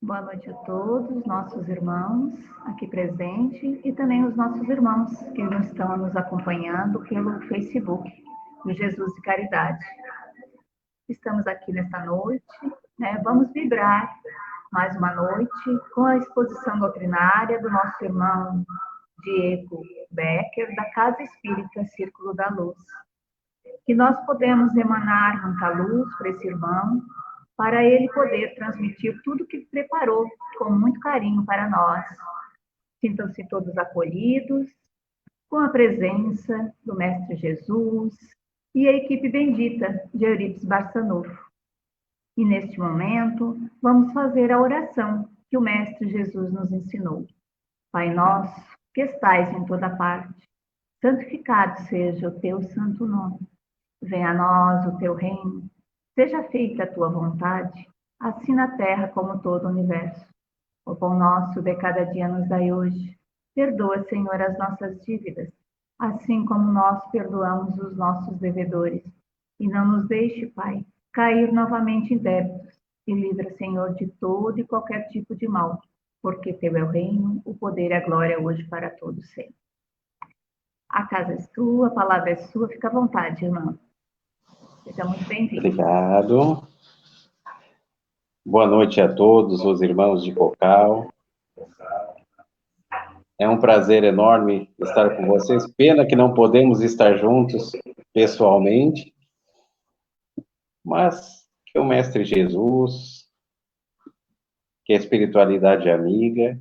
Boa noite a todos, nossos irmãos aqui presentes e também os nossos irmãos que estão nos acompanhando pelo Facebook do Jesus de Caridade. Estamos aqui nesta noite, vamos vibrar mais uma noite com a exposição doutrinária do nosso irmão Diego Becker, da Casa Espírita Círculo da Luz. Que nós podemos emanar muita luz para esse irmão, para ele poder transmitir tudo que preparou com muito carinho para nós. Sintam-se todos acolhidos, com a presença do Mestre Jesus e a equipe bendita de Eurípides Barçanufo. E neste momento, vamos fazer a oração que o Mestre Jesus nos ensinou. Pai nosso, que estais em toda parte, santificado seja o teu santo nome. Venha a nós o teu reino. Seja feita a tua vontade, assim na terra como todo o universo. O pão nosso de cada dia nos dai hoje. Perdoa, Senhor, as nossas dívidas, assim como nós perdoamos os nossos devedores. E não nos deixe, Pai, cair novamente em débitos. E livra, Senhor, de todo e qualquer tipo de mal, porque teu é o reino, o poder e a glória hoje para todos sempre. A casa é sua, a palavra é sua, fica à vontade, irmão. Seja muito bem-vindo. Obrigado. Boa noite a todos os irmãos de Cocal. É um prazer enorme estar com vocês. Pena que não podemos estar juntos pessoalmente, mas que o Mestre Jesus, que a espiritualidade amiga,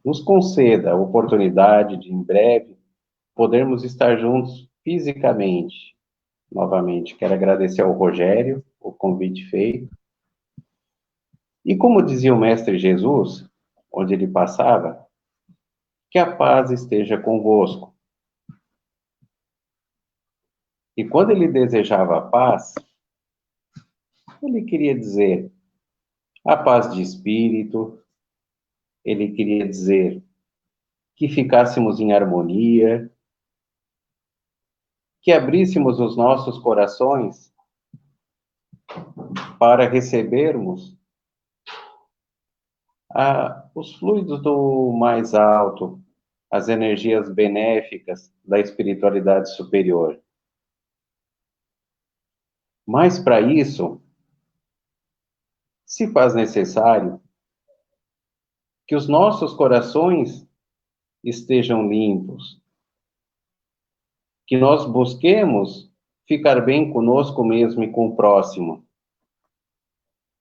nos conceda a oportunidade de, em breve, podermos estar juntos fisicamente. Novamente, quero agradecer ao Rogério o convite feito. E como dizia o Mestre Jesus, onde ele passava, que a paz esteja convosco. E quando ele desejava a paz, ele queria dizer a paz de espírito, ele queria dizer que ficássemos em harmonia, que abríssemos os nossos corações para recebermos os fluidos do mais alto, as energias benéficas da espiritualidade superior. Mas para isso, se faz necessário que os nossos corações estejam limpos, que nós busquemos ficar bem conosco mesmo e com o próximo.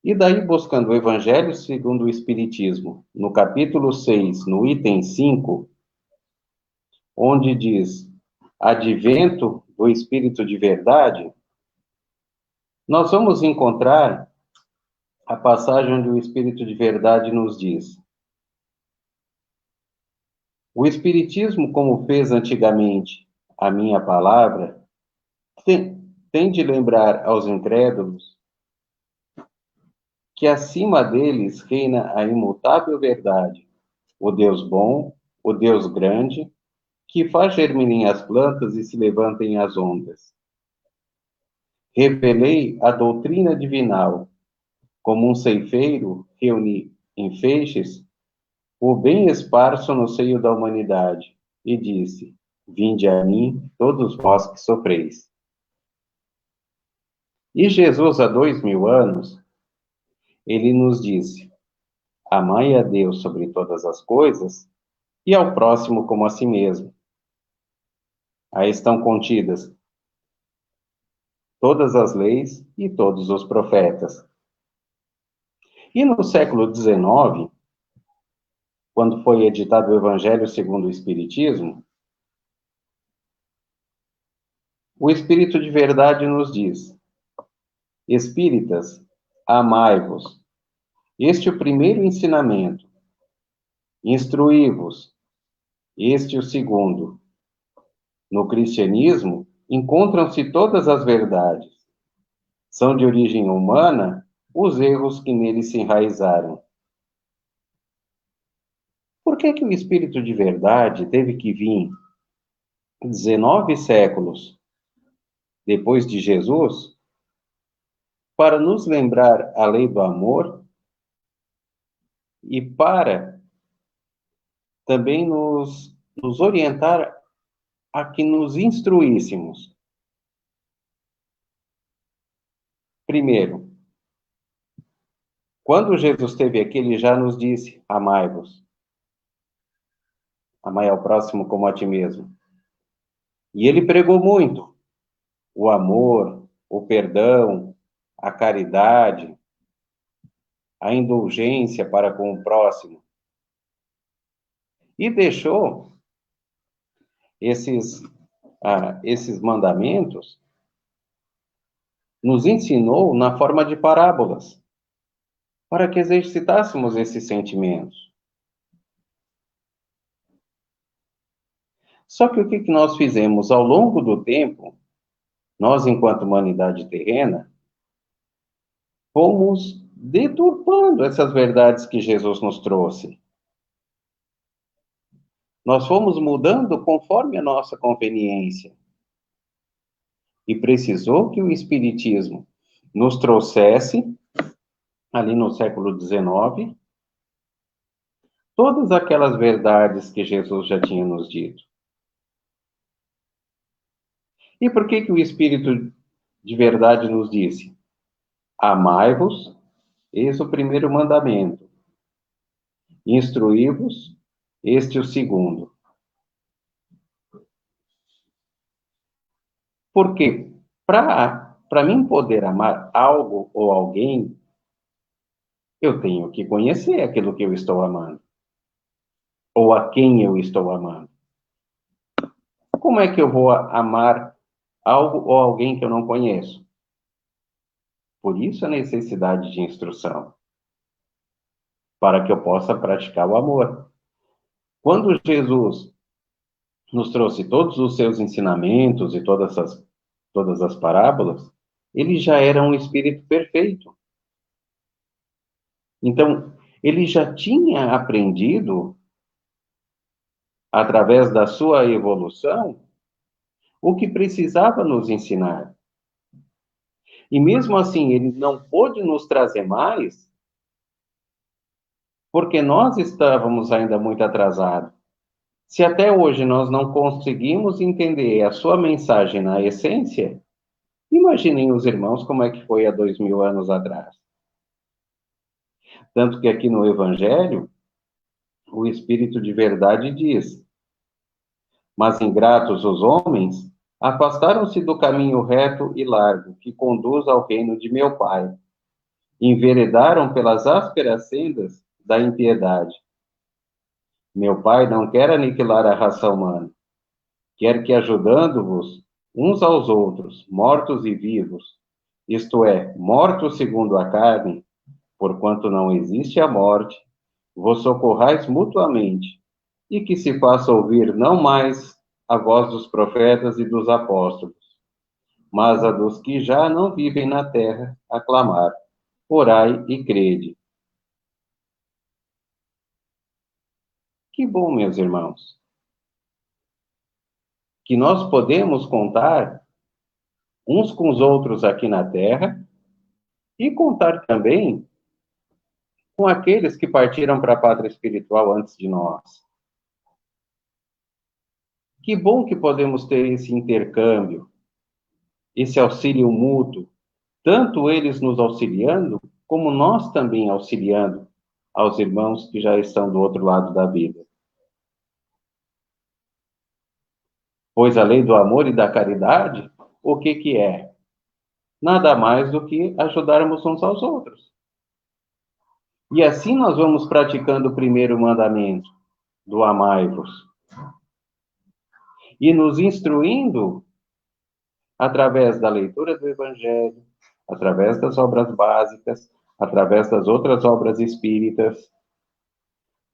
E daí, buscando o Evangelho segundo o Espiritismo, no capítulo 6, no item 5, onde diz advento do Espírito de verdade, nós vamos encontrar a passagem onde o Espírito de verdade nos diz: o Espiritismo, como fez antigamente a minha palavra, tem de lembrar aos incrédulos que acima deles reina a imutável verdade, o Deus bom, o Deus grande, que faz germinem as plantas e se levantem as ondas. Revelei a doutrina divinal, como um ceifeiro reúne em feixes o bem esparso no seio da humanidade, e disse: vinde a mim, todos vós que sofreis. E Jesus, há 2000 anos, ele nos disse: amai a Deus sobre todas as coisas e ao próximo como a si mesmo. Aí estão contidas todas as leis e todos os profetas. E no século XIX, quando foi editado o Evangelho segundo o Espiritismo, o Espírito de verdade nos diz: espíritas, amai-vos. Este é o primeiro ensinamento. Instruí-vos. Este é o segundo. No cristianismo, encontram-se todas as verdades. São de origem humana os erros que nele se enraizaram. Por que o Espírito de verdade teve que vir 19 séculos depois de Jesus para nos lembrar a lei do amor e para também nos orientar a que nos instruíssemos. Primeiro, quando Jesus esteve aqui, ele já nos disse: amai-vos. Amai ao próximo como a ti mesmo. E ele pregou muito o amor, o perdão, a caridade, a indulgência para com o próximo. E deixou esses mandamentos, nos ensinou na forma de parábolas, para que exercitássemos esses sentimentos. Só que o que nós fizemos ao longo do tempo, nós, enquanto humanidade terrena, fomos deturpando essas verdades que Jesus nos trouxe. Nós fomos mudando conforme a nossa conveniência. E precisou que o Espiritismo nos trouxesse, ali no século XIX, todas aquelas verdades que Jesus já tinha nos dito. E por que o Espírito de verdade nos disse: amai-vos, eis o primeiro mandamento. Instruí-vos, este o segundo. Porque para mim poder amar algo ou alguém, eu tenho que conhecer aquilo que eu estou amando. Ou a quem eu estou amando. Como é que eu vou amar algo ou alguém que eu não conheço? Por isso a necessidade de instrução. Para que eu possa praticar o amor. Quando Jesus nos trouxe todos os seus ensinamentos e todas as parábolas, ele já era um espírito perfeito. Então, ele já tinha aprendido, através da sua evolução, o que precisava nos ensinar. E mesmo assim, ele não pôde nos trazer mais, porque nós estávamos ainda muito atrasados. Se até hoje nós não conseguimos entender a sua mensagem na essência, imaginem os irmãos como é que foi há 2000 anos atrás. Tanto que aqui no Evangelho, o Espírito de verdade diz: mas ingratos os homens, afastaram-se do caminho reto e largo, que conduz ao reino de meu Pai. Enveredaram pelas ásperas sendas da impiedade. Meu Pai não quer aniquilar a raça humana. Quer que, ajudando-vos uns aos outros, mortos e vivos, isto é, mortos segundo a carne, porquanto não existe a morte, vos socorrais mutuamente, e que se faça ouvir não mais a voz dos profetas e dos apóstolos, mas a dos que já não vivem na terra, a clamar: orai e crede. Que bom, meus irmãos, que nós podemos contar uns com os outros aqui na terra e contar também com aqueles que partiram para a pátria espiritual antes de nós. Que bom que podemos ter esse intercâmbio, esse auxílio mútuo, tanto eles nos auxiliando, como nós também auxiliando aos irmãos que já estão do outro lado da vida. Pois a lei do amor e da caridade, o que é? Nada mais do que ajudarmos uns aos outros. E assim nós vamos praticando o primeiro mandamento, do amai-vos. E nos instruindo através da leitura do Evangelho, através das obras básicas, através das outras obras espíritas.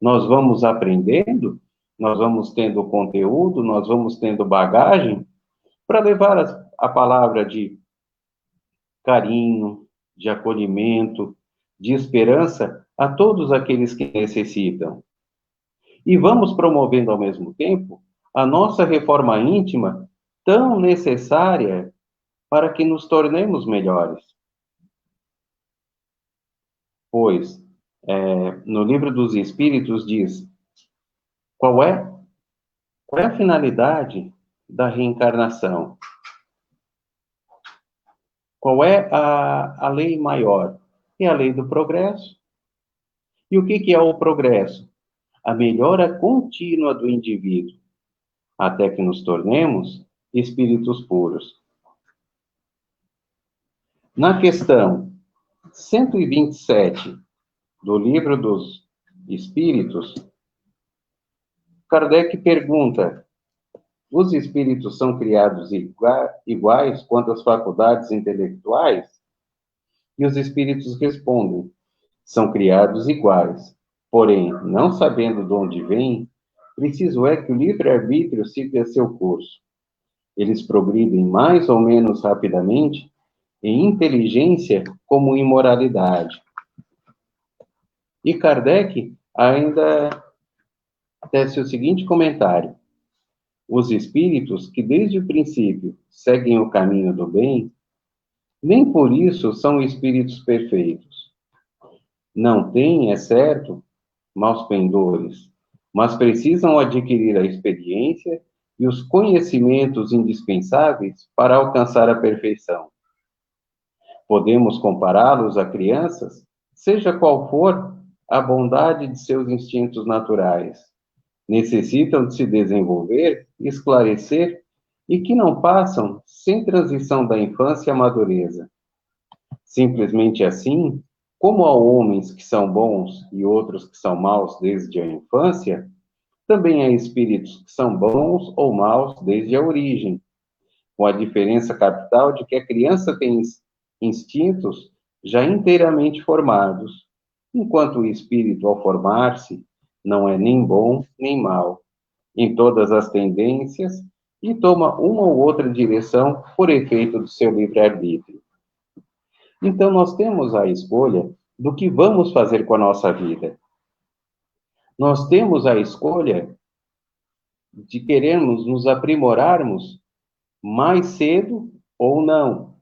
Nós vamos aprendendo, nós vamos tendo conteúdo, nós vamos tendo bagagem para levar a palavra de carinho, de acolhimento, de esperança a todos aqueles que necessitam. E vamos promovendo ao mesmo tempo a nossa reforma íntima, tão necessária para que nos tornemos melhores. pois no Livro dos Espíritos diz qual é a finalidade da reencarnação. Qual é a lei maior? É a lei do progresso. E o que é o progresso? A melhora contínua do indivíduo, até que nos tornemos espíritos puros. Na questão 127 do Livro dos Espíritos, Kardec pergunta: os espíritos são criados iguais quanto às faculdades intelectuais? E os espíritos respondem: são criados iguais, porém, não sabendo de onde vêm, preciso é que o livre-arbítrio siga seu curso. Eles progridem mais ou menos rapidamente em inteligência como em moralidade. E Kardec ainda tece o seguinte comentário: os espíritos que desde o princípio seguem o caminho do bem, nem por isso são espíritos perfeitos. Não têm, é certo, maus pendores, mas precisam adquirir a experiência e os conhecimentos indispensáveis para alcançar a perfeição. Podemos compará-los a crianças, seja qual for a bondade de seus instintos naturais. Necessitam de se desenvolver, esclarecer e que não passam sem transição da infância à madureza. Simplesmente assim, como há homens que são bons e outros que são maus desde a infância, também há espíritos que são bons ou maus desde a origem, com a diferença capital de que a criança tem instintos já inteiramente formados, enquanto o espírito, ao formar-se, não é nem bom nem mau, em todas as tendências, e toma uma ou outra direção por efeito do seu livre-arbítrio. Então, nós temos a escolha do que vamos fazer com a nossa vida. Nós temos a escolha de querermos nos aprimorarmos mais cedo ou não,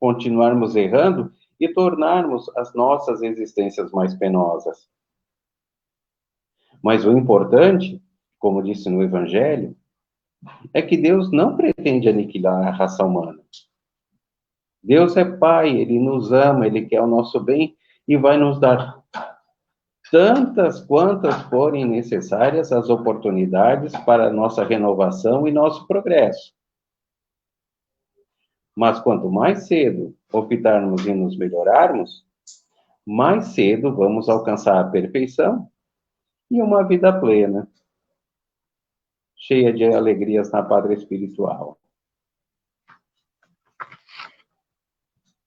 continuarmos errando e tornarmos as nossas existências mais penosas. Mas o importante, como disse no Evangelho, é que Deus não pretende aniquilar a raça humana. Deus é Pai, Ele nos ama, Ele quer o nosso bem e vai nos dar tantas quantas forem necessárias as oportunidades para nossa renovação e nosso progresso. Mas quanto mais cedo optarmos em nos melhorarmos, mais cedo vamos alcançar a perfeição e uma vida plena, cheia de alegrias na pátria espiritual.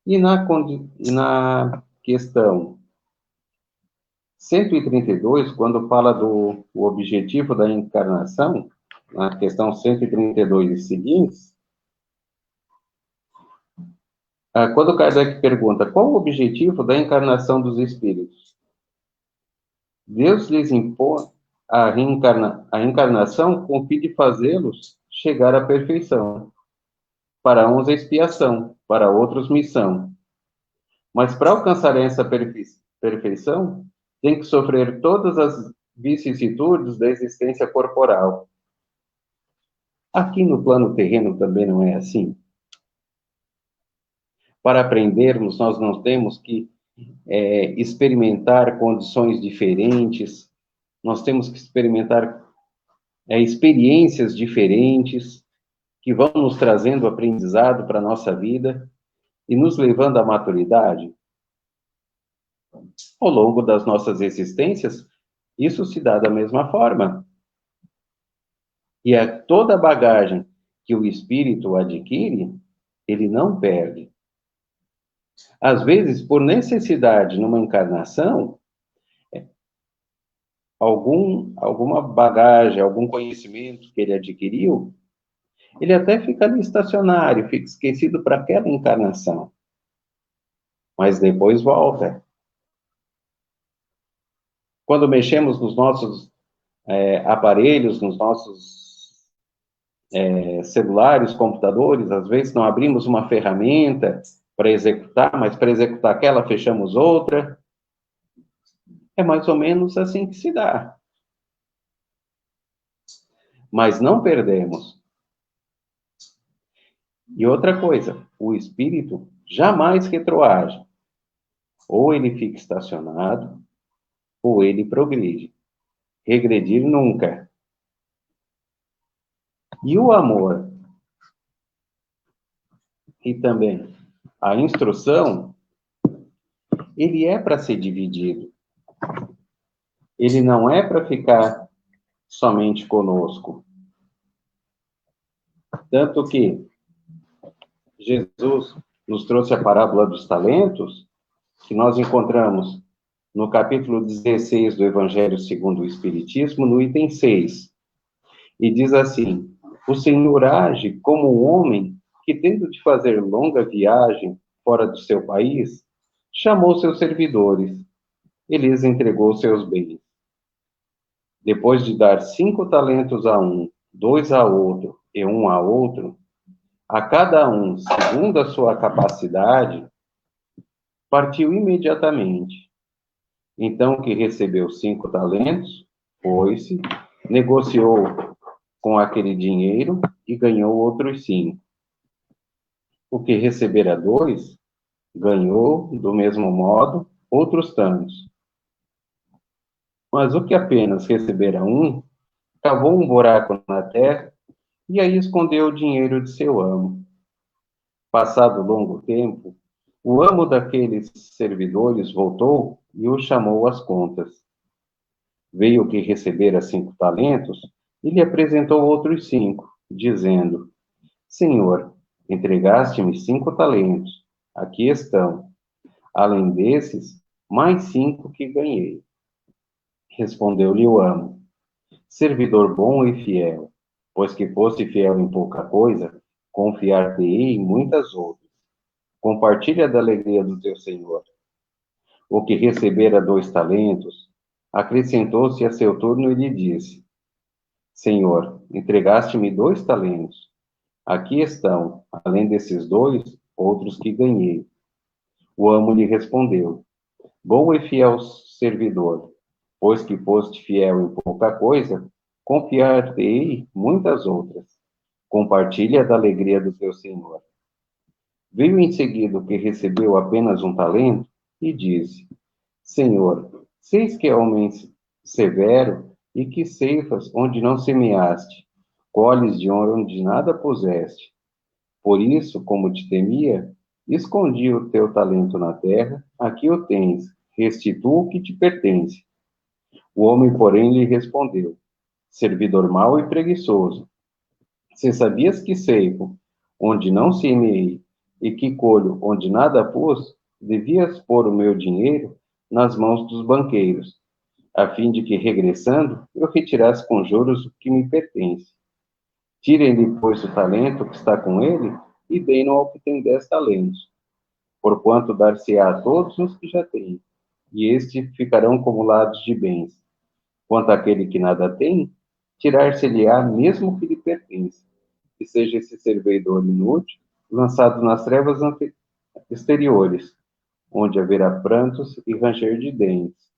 E na questão 132, quando fala do objetivo da encarnação, na questão 132 e seguintes, quando Kardec pergunta qual o objetivo da encarnação dos espíritos, Deus lhes impõe a encarnação com o fim de fazê-los chegar à perfeição. Para uns expiação, para outros missão. Mas para alcançar essa perfeição, tem que sofrer todas as vicissitudes da existência corporal. Aqui no plano terreno também não é assim. Para aprendermos, nós não temos que experimentar condições diferentes, nós temos que experimentar experiências diferentes, que vão nos trazendo aprendizado para a nossa vida e nos levando à maturidade. Ao longo das nossas existências, isso se dá da mesma forma. E toda a bagagem que o espírito adquire, ele não perde. Às vezes, por necessidade numa encarnação, alguma bagagem, algum conhecimento que ele adquiriu, ele até fica ali estacionário, fica esquecido para aquela encarnação. Mas depois volta. Quando mexemos nos nossos aparelhos, nos nossos celulares, computadores, às vezes não abrimos uma ferramenta para executar, mas para executar aquela, fechamos outra. É mais ou menos assim que se dá. Mas não perdemos. E outra coisa, o espírito jamais retroage. Ou ele fica estacionado, ou ele progride. Regredir nunca. E o amor e também a instrução, ele é para ser dividido. Ele não é para ficar somente conosco. Tanto que Jesus nos trouxe a parábola dos talentos, que nós encontramos no capítulo 16 do Evangelho segundo o Espiritismo, no item 6. E diz assim: o Senhor age como um homem que, tendo de fazer longa viagem fora do seu país, chamou seus servidores e lhes entregou seus bens. Depois de dar 5 talentos a um, 2 a outro e 1 a outro, a cada um, segundo a sua capacidade, partiu imediatamente. Então, o que recebeu 5 talentos, foi-se, negociou com aquele dinheiro e ganhou outros 5. O que recebera 2, ganhou, do mesmo modo, outros tantos. Mas o que apenas recebera 1, cavou um buraco na terra e aí escondeu o dinheiro de seu amo. Passado longo tempo, o amo daqueles servidores voltou e o chamou às contas. Veio que recebera 5 talentos e lhe apresentou outros 5, dizendo: Senhor, entregaste-me 5 talentos. Aqui estão. Além desses, mais 5 que ganhei. Respondeu-lhe o amo: servidor bom e fiel, pois que foste fiel em pouca coisa, confiar-te-ei em muitas outras. Compartilha da alegria do teu senhor. O que recebera 2 talentos, acrescentou-se a seu turno e lhe disse: Senhor, entregaste-me 2 talentos. Aqui estão, além desses 2, outros que ganhei. O amo lhe respondeu: bom e fiel servidor, pois que foste fiel em pouca coisa, confiar-te-ei muitas outras. Compartilha da alegria do teu senhor. Veio em seguida o que recebeu apenas 1 talento e disse: Senhor, seis que é homem severo e que ceifas onde não semeaste, colhes de onde nada puseste. Por isso, como te temia, escondi o teu talento na terra, aqui o tens, restitua o que te pertence. O homem, porém, lhe respondeu: servidor mau e preguiçoso, se sabias que ceifo onde não semeei e que colho onde nada pus, devias pôr o meu dinheiro nas mãos dos banqueiros, a fim de que, regressando, eu retirasse com juros o que me pertence. Tirem-lhe, pois, o talento que está com ele e deem-no ao que tem 10 talentos, porquanto dar-se-á a todos os que já têm, e estes ficarão acumulados de bens. Quanto àquele que nada tem, tirar-se-lhe-á mesmo o que lhe pertence, e seja esse servidor inútil lançado nas trevas exteriores, onde haverá prantos e ranger de dentes.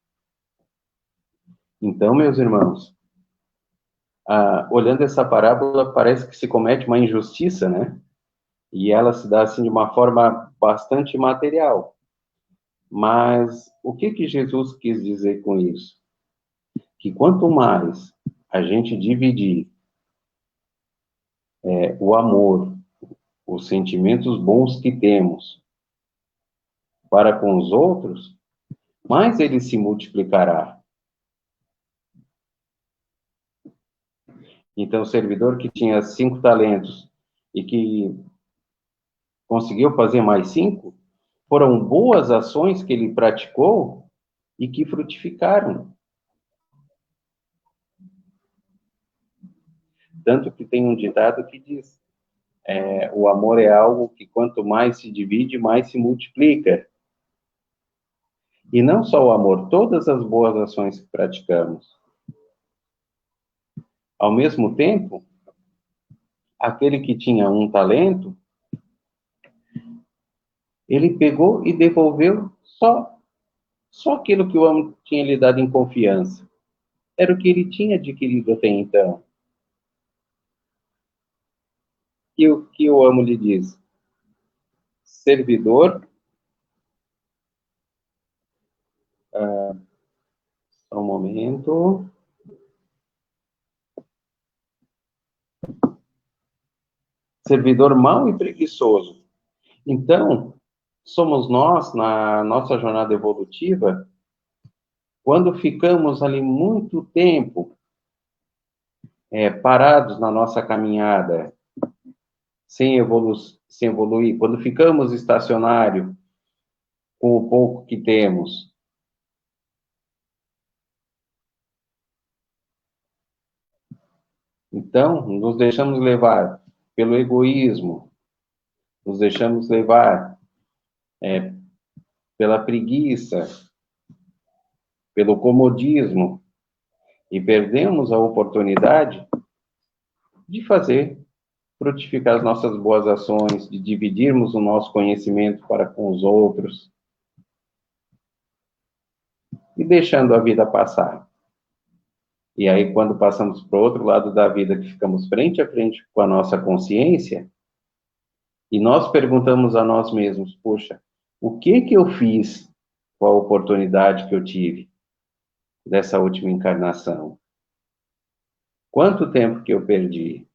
Então, meus irmãos, olhando essa parábola, parece que se comete uma injustiça, né? E ela se dá assim de uma forma bastante material. Mas o que Jesus quis dizer com isso? Que quanto mais a gente dividir o amor, os sentimentos bons que temos para com os outros, mais ele se multiplicará. Então, o servidor que tinha 5 talentos e que conseguiu fazer mais 5, foram boas ações que ele praticou e que frutificaram. Tanto que tem um ditado que diz, o amor é algo que quanto mais se divide, mais se multiplica. E não só o amor, todas as boas ações que praticamos. Ao mesmo tempo, aquele que tinha 1 talento, ele pegou e devolveu só Só aquilo que o amo tinha lhe dado em confiança. Era o que ele tinha adquirido até então. E o que o amo lhe diz? Servidor, só um momento. Servidor mau e preguiçoso. Então, somos nós, na nossa jornada evolutiva, quando ficamos ali muito tempo parados na nossa caminhada, sem evoluir, quando ficamos estacionário com o pouco que temos, então nos deixamos levar pelo egoísmo, nos deixamos levar pela preguiça, pelo comodismo, e perdemos a oportunidade de fazer frutificar as nossas boas ações, de dividirmos o nosso conhecimento para com os outros, e deixando a vida passar. E aí, quando passamos para o outro lado da vida, que ficamos frente a frente com a nossa consciência, e nós perguntamos a nós mesmos, poxa, o que eu fiz com a oportunidade que eu tive dessa última encarnação? Quanto tempo que eu perdi?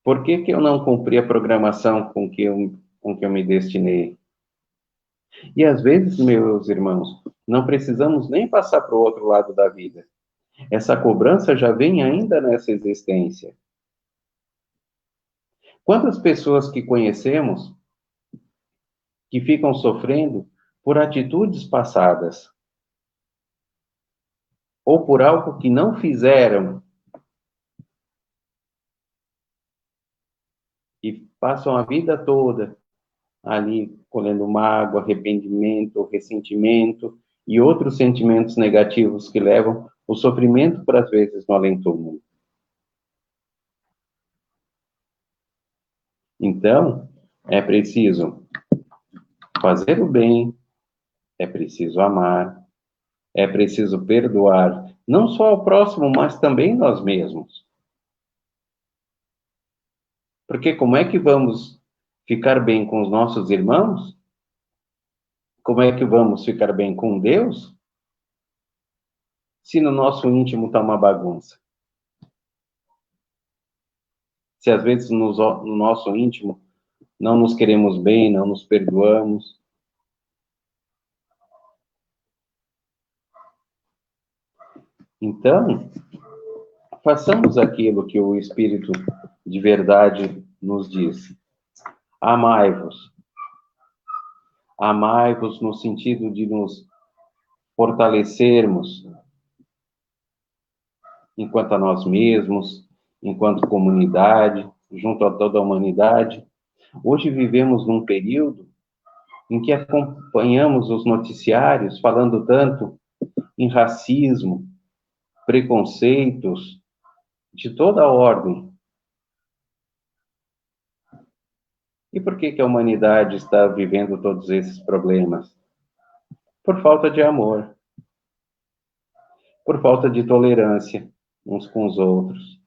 Por que eu não cumpri a programação com que eu me destinei? E às vezes, meus irmãos, não precisamos nem passar para o outro lado da vida. Essa cobrança já vem ainda nessa existência. Quantas pessoas que conhecemos que ficam sofrendo por atitudes passadas ou por algo que não fizeram e passam a vida toda ali colhendo mágoa, arrependimento, ressentimento e outros sentimentos negativos que levam o sofrimento para as vezes no além-túmulo. Então, é preciso fazer o bem, é preciso amar, é preciso perdoar, não só ao próximo, mas também nós mesmos. Porque como é que vamos ficar bem com os nossos irmãos? Como é que vamos ficar bem com Deus? Se no nosso íntimo está uma bagunça. Se às vezes no nosso íntimo não nos queremos bem, não nos perdoamos. Então, façamos aquilo que o Espírito de verdade nos diz. Amai-vos. Amai-vos no sentido de nos fortalecermos enquanto a nós mesmos, enquanto comunidade, junto a toda a humanidade. Hoje vivemos num período em que acompanhamos os noticiários falando tanto em racismo, preconceitos, de toda a ordem. E por que a humanidade está vivendo todos esses problemas? Por falta de amor, por falta de tolerância uns com os outros,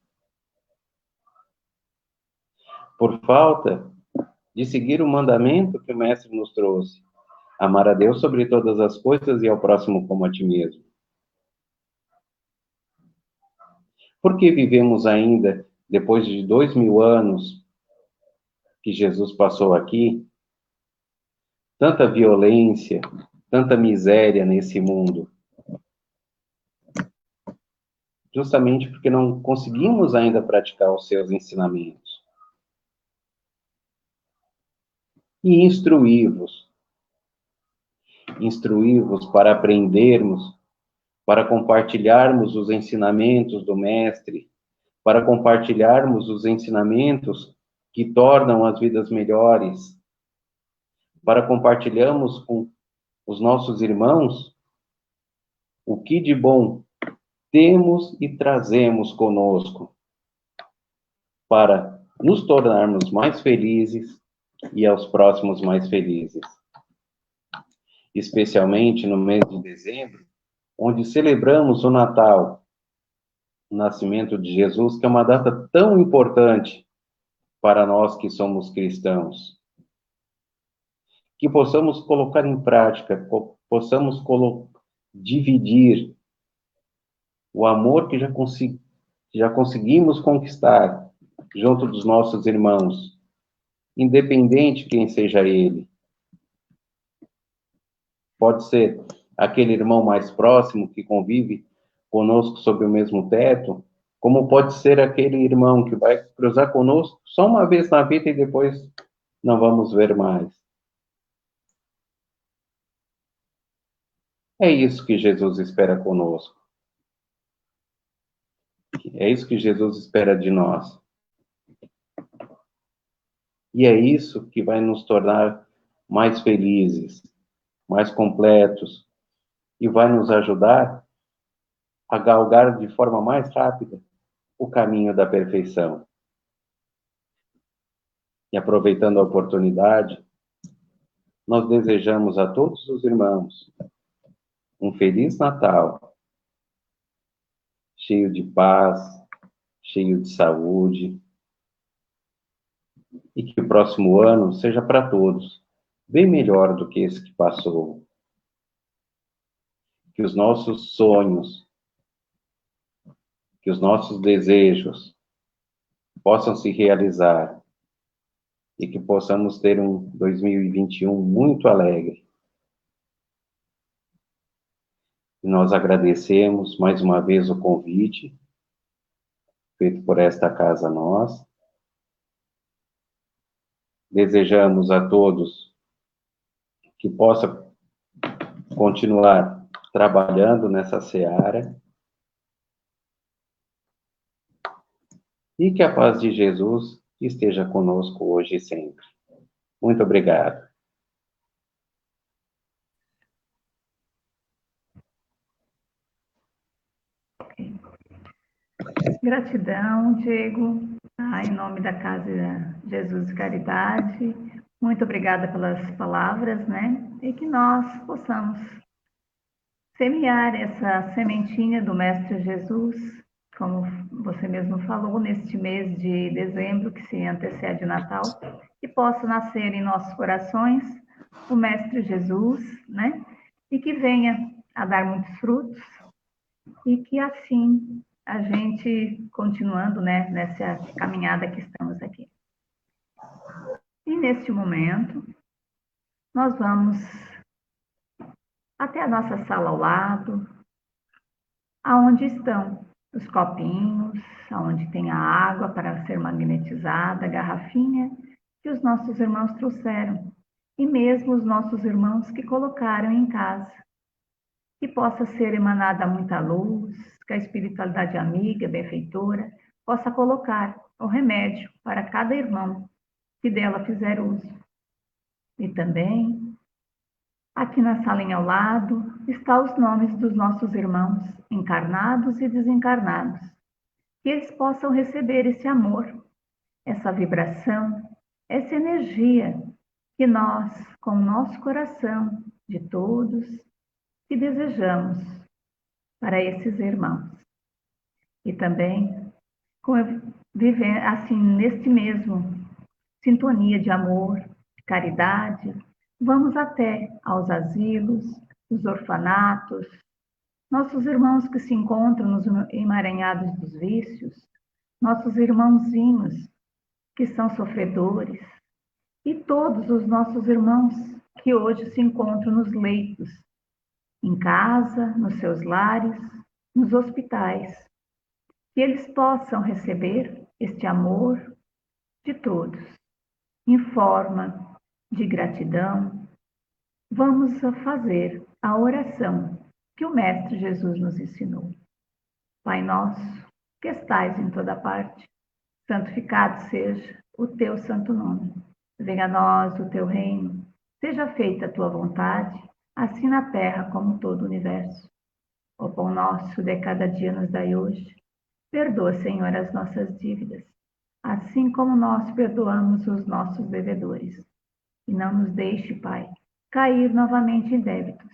por falta de seguir o mandamento que o Mestre nos trouxe: amar a Deus sobre todas as coisas e ao próximo como a ti mesmo. Por que vivemos ainda, depois de 2000 anos que Jesus passou aqui, tanta violência, tanta miséria nesse mundo? Justamente porque não conseguimos ainda praticar os seus ensinamentos. E instruí-vos para aprendermos, para compartilharmos os ensinamentos do Mestre, para compartilharmos os ensinamentos que tornam as vidas melhores, para compartilharmos com os nossos irmãos o que de bom temos e trazemos conosco, para nos tornarmos mais felizes e aos próximos mais felizes. especialmente no mês de dezembro, onde celebramos o Natal, o nascimento de Jesus, que é uma data tão importante para nós que somos cristãos. Que possamos colocar em prática, possamos dividir o amor que já conseguimos conquistar junto dos nossos irmãos, independente quem seja ele. Pode ser aquele irmão mais próximo que convive conosco sob o mesmo teto, como pode ser aquele irmão que vai cruzar conosco só uma vez na vida e depois não vamos ver mais. É isso que Jesus espera conosco. É isso que Jesus espera de nós. E é isso que vai nos tornar mais felizes, mais completos, e vai nos ajudar a galgar de forma mais rápida o caminho da perfeição. E aproveitando a oportunidade, nós desejamos a todos os irmãos um Feliz Natal, cheio de paz, cheio de saúde, e que o próximo ano seja para todos bem melhor do que esse que passou. Que os nossos sonhos, que os nossos desejos possam se realizar e que possamos ter um 2021 muito alegre. E nós agradecemos mais uma vez o convite feito por esta casa nós. Desejamos a todos que possa continuar trabalhando nessa seara e que a paz de Jesus esteja conosco hoje e sempre. Muito obrigado. Gratidão, Diego, em nome da Casa Jesus e Caridade. Muito obrigada pelas palavras, né? E que nós possamos semear essa sementinha do Mestre Jesus, como você mesmo falou, neste mês de dezembro, que se antecede o Natal, que possa nascer em nossos corações o Mestre Jesus, né? E que venha a dar muitos frutos, e que assim a gente continuando, né, nessa caminhada que estamos aqui. E neste momento, nós vamos até a nossa sala ao lado, aonde estão os copinhos, aonde tem a água para ser magnetizada, a garrafinha que os nossos irmãos trouxeram, e mesmo os nossos irmãos que colocaram em casa. Que possa ser emanada muita luz, que a espiritualidade amiga, benfeitora, possa colocar o remédio para cada irmão que dela fizer uso. E também, aqui na salinha ao lado, estão os nomes dos nossos irmãos, encarnados e desencarnados. Que eles possam receber esse amor, essa vibração, essa energia que nós, com o nosso coração, de todos, que desejamos para esses irmãos. E também viver assim neste mesmo sintonia de amor, de caridade, vamos até aos asilos, os orfanatos, nossos irmãos que se encontram nos emaranhados dos vícios, nossos irmãozinhos que são sofredores, e todos os nossos irmãos que hoje se encontram nos leitos, em casa, nos seus lares, nos hospitais, que eles possam receber este amor de todos, em forma de gratidão. Vamos fazer a oração que o Mestre Jesus nos ensinou. Pai nosso, que estais em toda parte, santificado seja o teu santo nome. Venha a nós o teu reino, seja feita a tua vontade, assim na terra como todo o universo. O pão nosso de cada dia nos dai hoje. Perdoa, Senhor, as nossas dívidas, assim como nós perdoamos os nossos devedores. E não nos deixe, Pai, cair novamente em débitos.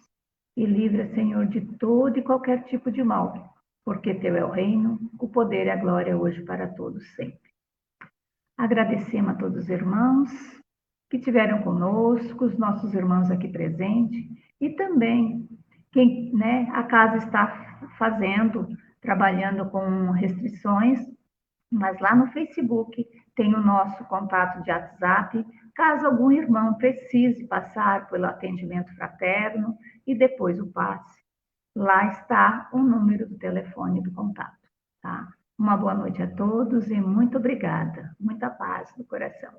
E livra, Senhor, de todo e qualquer tipo de mal, porque teu é o reino, o poder e a glória hoje para todos sempre. Agradecemos a todos os irmãos que tiveram conosco, os nossos irmãos aqui presentes, e também quem, a casa está fazendo, trabalhando com restrições, mas lá no Facebook tem o nosso contato de WhatsApp, caso algum irmão precise passar pelo atendimento fraterno e depois o passe. Lá está o número do telefone do contato, tá? Uma boa noite a todos e muito obrigada. Muita paz no coração.